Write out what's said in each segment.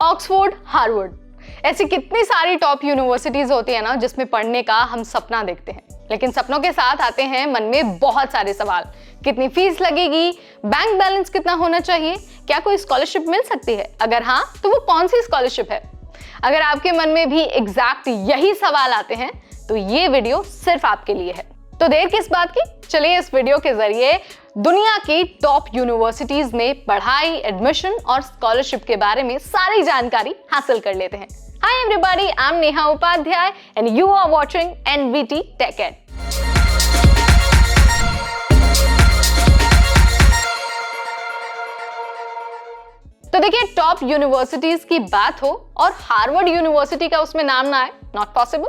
Oxford, Harvard, ऐसी कितनी सारी टॉप यूनिवर्सिटीज होती है ना जिसमें पढ़ने का हम सपना देखते हैं, लेकिन सपनों के साथ आते हैं मन में बहुत सारे सवाल। कितनी फीस लगेगी, बैंक बैलेंस कितना होना चाहिए, क्या कोई स्कॉलरशिप मिल सकती है, अगर हाँ तो वो कौन सी स्कॉलरशिप है। अगर आपके मन में भी एग्जैक्ट यही सवाल आते हैं तो ये वीडियो सिर्फ आपके लिए है। तो देर किस बात की, चलिए इस वीडियो के जरिए दुनिया की टॉप यूनिवर्सिटीज में पढ़ाई, एडमिशन और स्कॉलरशिप के बारे में सारी जानकारी हासिल कर लेते हैं। Hi everybody, I am Neha Upadhyay and you are watching NVT tech ed. तो देखिए, टॉप यूनिवर्सिटीज की बात हो और हार्वर्ड यूनिवर्सिटी का उसमें नाम ना आए, नॉट पॉसिबल।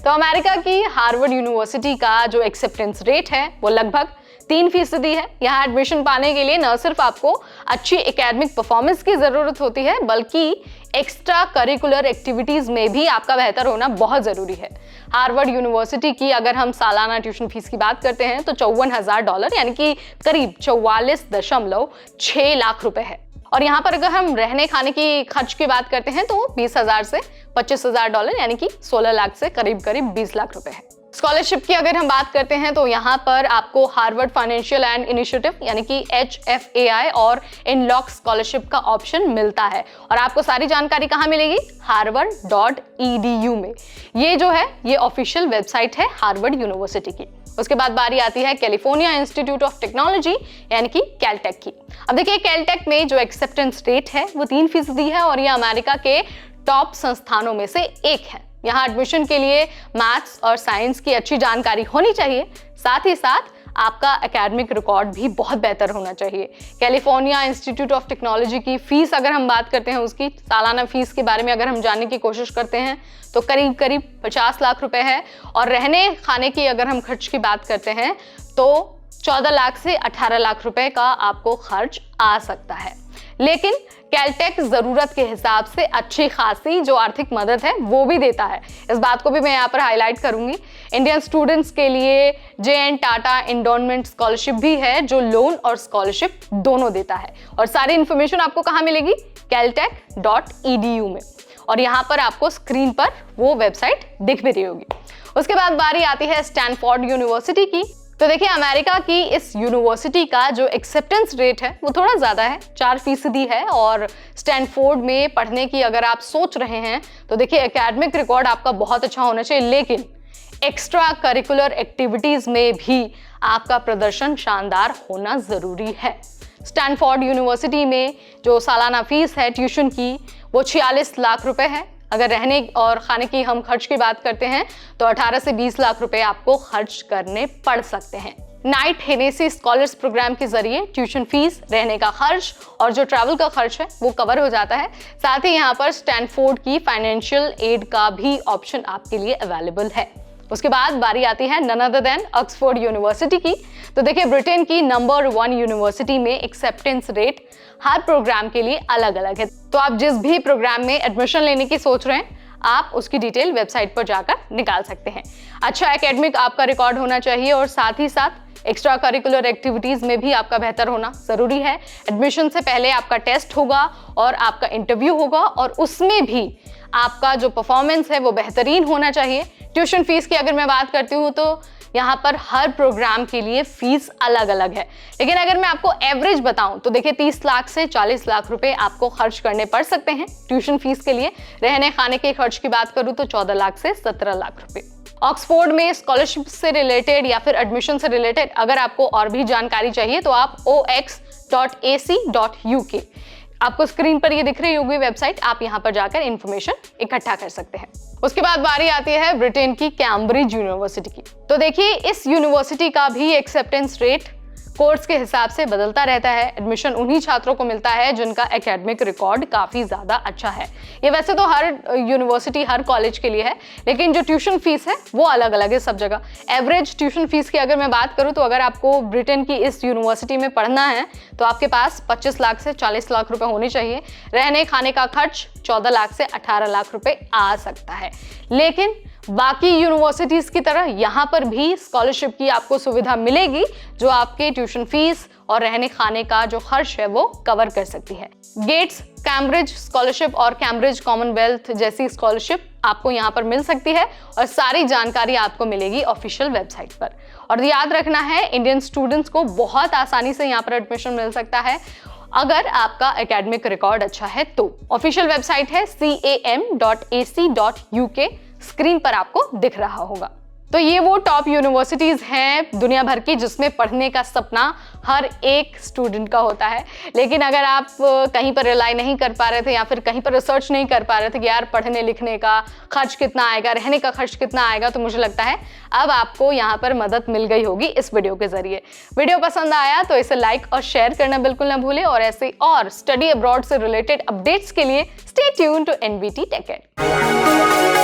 तो अमेरिका की हार्वर्ड यूनिवर्सिटी का जो एक्सेप्टेंस रेट है वो लगभग 3% है। यहाँ एडमिशन पाने के लिए न सिर्फ आपको अच्छी एकेडमिक परफॉर्मेंस की जरूरत होती है, बल्कि एक्स्ट्रा करिकुलर एक्टिविटीज में भी आपका बेहतर होना बहुत जरूरी है। हार्वर्ड यूनिवर्सिटी की अगर हम सालाना ट्यूशन फीस की बात करते हैं तो $54,000 यानी कि करीब 44.6 लाख रुपए है। और यहाँ पर अगर हम रहने खाने की खर्च की बात करते हैं तो 20,000 से $25,000 यानी कि 16 लाख से करीब 20 लाख रुपए है। स्कॉलरशिप की अगर हम बात करते हैं तो यहाँ पर आपको हार्वर्ड फाइनेंशियल एंड इनिशिएटिव यानी कि HFAI और इनलॉक स्कॉलरशिप का ऑप्शन मिलता है। और आपको सारी जानकारी कहाँ मिलेगी? harvard.edu में। ये जो है ये ऑफिशियल वेबसाइट है हार्वर्ड यूनिवर्सिटी की। उसके बाद बारी आती है कैलिफोर्निया इंस्टीट्यूट ऑफ टेक्नोलॉजी यानी कि कैलटेक की। अब देखिए, कैलटेक में जो एक्सेप्टेंस रेट है वो 3% है और ये अमेरिका के टॉप संस्थानों में से एक है। यहाँ एडमिशन के लिए मैथ्स और साइंस की अच्छी जानकारी होनी चाहिए, साथ ही साथ आपका एकेडमिक रिकॉर्ड भी बहुत बेहतर होना चाहिए। कैलिफोर्निया इंस्टीट्यूट ऑफ टेक्नोलॉजी की फीस अगर हम बात करते हैं, उसकी सालाना फीस के बारे में अगर हम जानने की कोशिश करते हैं तो करीब 50 लाख रुपए है। और रहने खाने की अगर हम खर्च की बात करते हैं तो 14 लाख से 18 लाख रुपए का आपको खर्च आ सकता है। लेकिन कैलटेक जरूरत के हिसाब से अच्छी खासी जो आर्थिक मदद है वो भी देता है। इस बात को भी मैं यहाँ पर हाईलाइट करूंगी। इंडियन स्टूडेंट्स के लिए JN टाटा एंडोमेंट स्कॉलरशिप भी है जो लोन और स्कॉलरशिप दोनों देता है। और सारी इंफॉर्मेशन आपको कहाँ मिलेगी? caltech.edu में। और यहाँ पर आपको स्क्रीन पर वो वेबसाइट दिख भी रही होगी। उसके बाद बारी आती है स्टैनफोर्ड यूनिवर्सिटी की। तो देखिए, अमेरिका की इस यूनिवर्सिटी का जो एक्सेप्टेंस रेट है वो थोड़ा ज्यादा है, 4% है। और स्टैनफोर्ड में पढ़ने की अगर आप सोच रहे हैं तो देखिए, एकेडमिक रिकॉर्ड आपका बहुत अच्छा होना चाहिए, लेकिन एक्स्ट्रा करिकुलर एक्टिविटीज में भी आपका प्रदर्शन शानदार होना जरूरी है। स्टैनफोर्ड यूनिवर्सिटी में जो सालाना फीस है ट्यूशन की वो 46 लाख रुपए है। अगर रहने और खाने की हम खर्च की बात करते हैं तो 18 से 20 लाख रुपए आपको खर्च करने पड़ सकते हैं। नाइट हेनेसी स्कॉलर्स प्रोग्राम के जरिए ट्यूशन फीस, रहने का खर्च और जो ट्रैवल का खर्च है वो कवर हो जाता है। साथ ही यहाँ पर स्टैनफोर्ड की फाइनेंशियल एड का भी ऑप्शन आपके लिए अवेलेबल है। उसके बाद बारी आती है none other than Oxford University की। तो देखिए, ब्रिटेन की नंबर 1 यूनिवर्सिटी में एक्सेप्टेंस रेट हर प्रोग्राम के लिए अलग अलग है। तो आप जिस भी प्रोग्राम में एडमिशन लेने की सोच रहे हैं आप उसकी डिटेल वेबसाइट पर जाकर निकाल सकते हैं। अच्छा एकेडमिक आपका रिकॉर्ड होना चाहिए और साथ ही साथ एक्स्ट्रा करिकुलर एक्टिविटीज में भी आपका बेहतर होना जरूरी है। एडमिशन से पहले आपका टेस्ट होगा और आपका इंटरव्यू होगा और उसमें भी आपका जो परफॉर्मेंस है वो बेहतरीन होना चाहिए। ट्यूशन फीस की अगर मैं बात करती हूँ तो यहाँ पर हर प्रोग्राम के लिए फीस अलग अलग है, लेकिन अगर मैं आपको एवरेज बताऊं तो देखिए 30 लाख से 40 लाख रुपए आपको खर्च करने पड़ सकते हैं ट्यूशन फीस के लिए। रहने खाने के खर्च की बात करूं तो 14 लाख से 17 लाख रुपए। ऑक्सफोर्ड में स्कॉलरशिप से रिलेटेड या फिर एडमिशन से रिलेटेड अगर आपको और भी जानकारी चाहिए तो आप ox.ac.uk, आपको स्क्रीन पर ये दिख रही होगी वेबसाइट, आप यहाँ पर जाकर इंफॉर्मेशन इकट्ठा कर सकते हैं। उसके बाद बारी आती है ब्रिटेन की कैम्ब्रिज यूनिवर्सिटी की। तो देखिए, इस यूनिवर्सिटी का भी एक्सेप्टेंस रेट कोर्स के हिसाब से बदलता रहता है। एडमिशन उन्हीं छात्रों को मिलता है जिनका एकेडमिक रिकॉर्ड काफी ज्यादा अच्छा है। ये वैसे तो हर यूनिवर्सिटी हर कॉलेज के लिए है, लेकिन जो ट्यूशन फीस है वो अलग अलग है सब जगह। एवरेज ट्यूशन फीस की अगर मैं बात करूं तो अगर आपको ब्रिटेन की इस यूनिवर्सिटी में पढ़ना है तो आपके पास 25 लाख से 40 लाख रुपए होने चाहिए। रहने खाने का खर्च 14 लाख से 18 लाख रुपए आ सकता है। लेकिन बाकी यूनिवर्सिटीज की तरह यहाँ पर भी स्कॉलरशिप की आपको सुविधा मिलेगी जो आपके ट्यूशन फीस और रहने खाने का जो खर्च है वो कवर कर सकती है। गेट्स, कैम्ब्रिज स्कॉलरशिप और कैम्ब्रिज कॉमनवेल्थ जैसी स्कॉलरशिप आपको यहाँ पर मिल सकती है और सारी जानकारी आपको मिलेगी ऑफिशियल वेबसाइट पर। और याद रखना है, इंडियन स्टूडेंट्स को बहुत आसानी से यहाँ पर एडमिशन मिल सकता है अगर आपका एकेडमिक रिकॉर्ड अच्छा है तो। ऑफिशियल वेबसाइट है cam.ac.uk, स्क्रीन पर आपको दिख रहा होगा। तो ये वो टॉप यूनिवर्सिटीज हैं दुनिया भर की जिसमें पढ़ने का सपना हर एक स्टूडेंट का होता है। लेकिन अगर आप कहीं पर रिलाई नहीं कर पा रहे थे या फिर कहीं पर रिसर्च नहीं कर पा रहे थे कि यार पढ़ने लिखने का खर्च कितना आएगा, रहने का खर्च कितना आएगा, तो मुझे लगता है अब आपको यहाँ पर मदद मिल गई होगी इस वीडियो के जरिए। वीडियो पसंद आया तो इसे लाइक और शेयर करना बिल्कुल ना भूलें और ऐसे और स्टडी अब्रॉड से रिलेटेड अपडेट्स के लिए stay tuned to NVT Tech Ed।